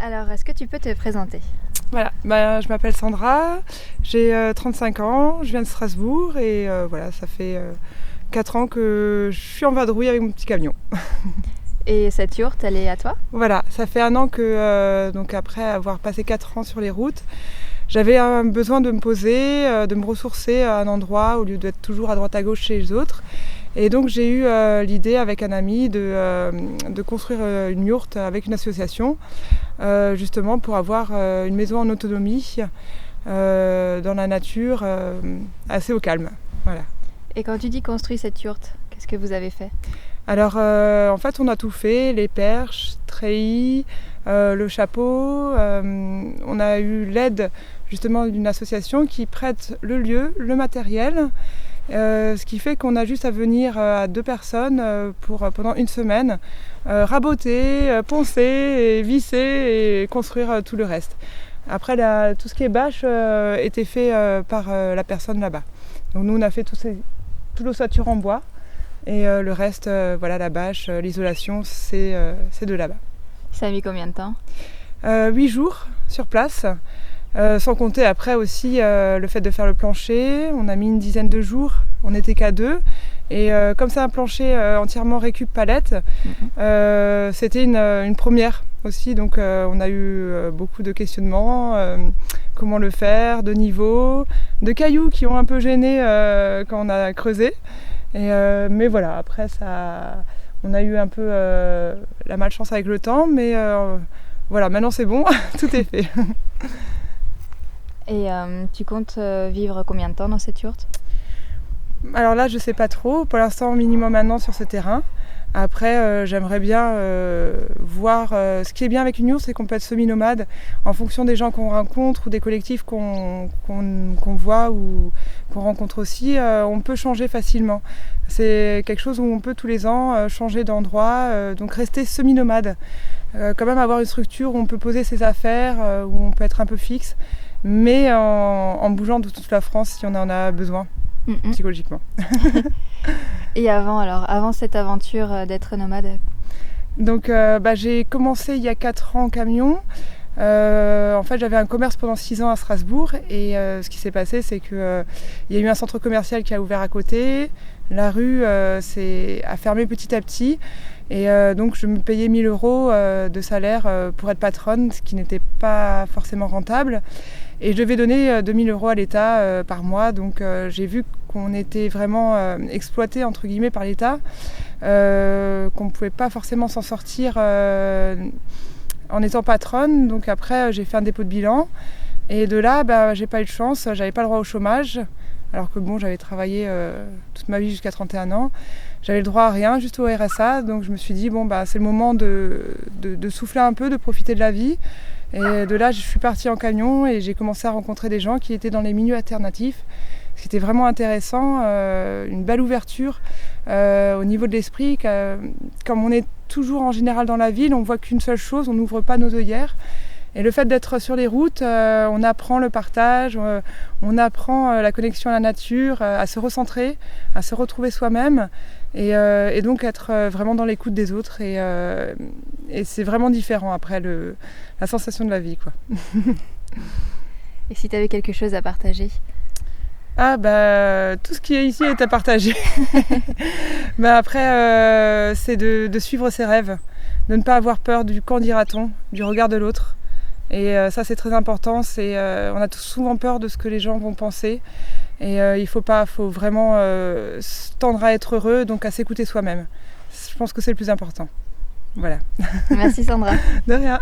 Alors, est-ce que tu peux te présenter? Voilà, je m'appelle Sandra, j'ai 35 ans, je viens de Strasbourg et voilà, ça fait 4 ans que je suis en vadrouille avec mon petit camion. Et cette yourte, elle est à toi? Voilà, ça fait un an que, donc après avoir passé 4 ans sur les routes, j'avais un besoin de me poser, de me ressourcer à un endroit au lieu d'être toujours à droite à gauche chez les autres. Et donc j'ai eu l'idée avec un ami de construire une yourte avec une association, justement pour avoir une maison en autonomie, dans la nature, assez au calme. Voilà. Et quand tu dis construire cette yourte, qu'est-ce que vous avez fait? Alors en fait on a tout fait, les perches, treillis, le chapeau. On a eu l'aide justement d'une association qui prête le lieu, le matériel. Ce qui fait qu'on a juste à venir à 2 personnes pendant une semaine, raboter, poncer, et visser et construire tout le reste. Après, tout ce qui est bâche était fait par la personne là-bas. Donc nous, on a fait tout l'ossature en bois et le reste, voilà, la bâche, l'isolation, c'est de là-bas. Ça a mis combien de temps? 8 jours sur place. Sans compter après aussi le fait de faire le plancher, on a mis une dizaine de jours, on n'était qu'à 2. Et comme c'est un plancher entièrement récup palette, c'était une première aussi. Donc on a eu beaucoup de questionnements, comment le faire, de niveau, de cailloux qui ont un peu gêné quand on a creusé. Mais voilà, après on a eu un peu la malchance avec le temps, mais voilà, maintenant c'est bon, tout est fait. Et tu comptes vivre combien de temps dans cette yourte? Alors là, je sais pas trop. Pour l'instant, minimum un an sur ce terrain. Après, j'aimerais bien voir. Ce qui est bien avec une yourte, c'est qu'on peut être semi-nomade en fonction des gens qu'on rencontre ou des collectifs qu'on voit ou qu'on rencontre aussi. On peut changer facilement. C'est quelque chose où on peut tous les ans changer d'endroit, donc rester semi-nomade. Quand même avoir une structure où on peut poser ses affaires, où on peut être un peu fixe, mais en bougeant de toute la France si on en a besoin, psychologiquement. Et avant cette aventure d'être nomade? Donc j'ai commencé il y a 4 ans en camion. En fait, j'avais un commerce pendant 6 ans à Strasbourg et ce qui s'est passé, c'est qu'il y a eu un centre commercial qui a ouvert à côté. La rue a fermé petit à petit et donc je me payais 1 000 € de salaire pour être patronne, ce qui n'était pas forcément rentable. Et je devais donner 2 000 € à l'État par mois, donc j'ai vu qu'on était vraiment exploité entre guillemets par l'État, qu'on ne pouvait pas forcément s'en sortir en étant patronne. Donc après j'ai fait un dépôt de bilan et de là j'ai pas eu de chance, j'avais pas le droit au chômage alors que bon, j'avais travaillé toute ma vie jusqu'à 31 ans, j'avais le droit à rien, juste au RSA. Donc je me suis dit c'est le moment de souffler un peu, de profiter de la vie. Et de là, je suis partie en camion et j'ai commencé à rencontrer des gens qui étaient dans les milieux alternatifs. Ce qui était vraiment intéressant, une belle ouverture au niveau de l'esprit. Comme on est toujours en général dans la ville, on ne voit qu'une seule chose, on n'ouvre pas nos œillères. Et le fait d'être sur les routes, on apprend le partage, on apprend la connexion à la nature, à se recentrer, à se retrouver soi-même et donc être vraiment dans l'écoute des autres. Et c'est vraiment différent après la sensation de la vie, quoi. Et si tu avais quelque chose à partager? Tout ce qui est ici est à partager. Après, c'est de suivre ses rêves, de ne pas avoir peur du qu'en dira-t-on, du regard de l'autre. Et ça, c'est très important. On a souvent peur de ce que les gens vont penser. Et il faut vraiment tendre à être heureux, donc à s'écouter soi-même. Je pense que c'est le plus important. Voilà. Merci Sandra. De rien.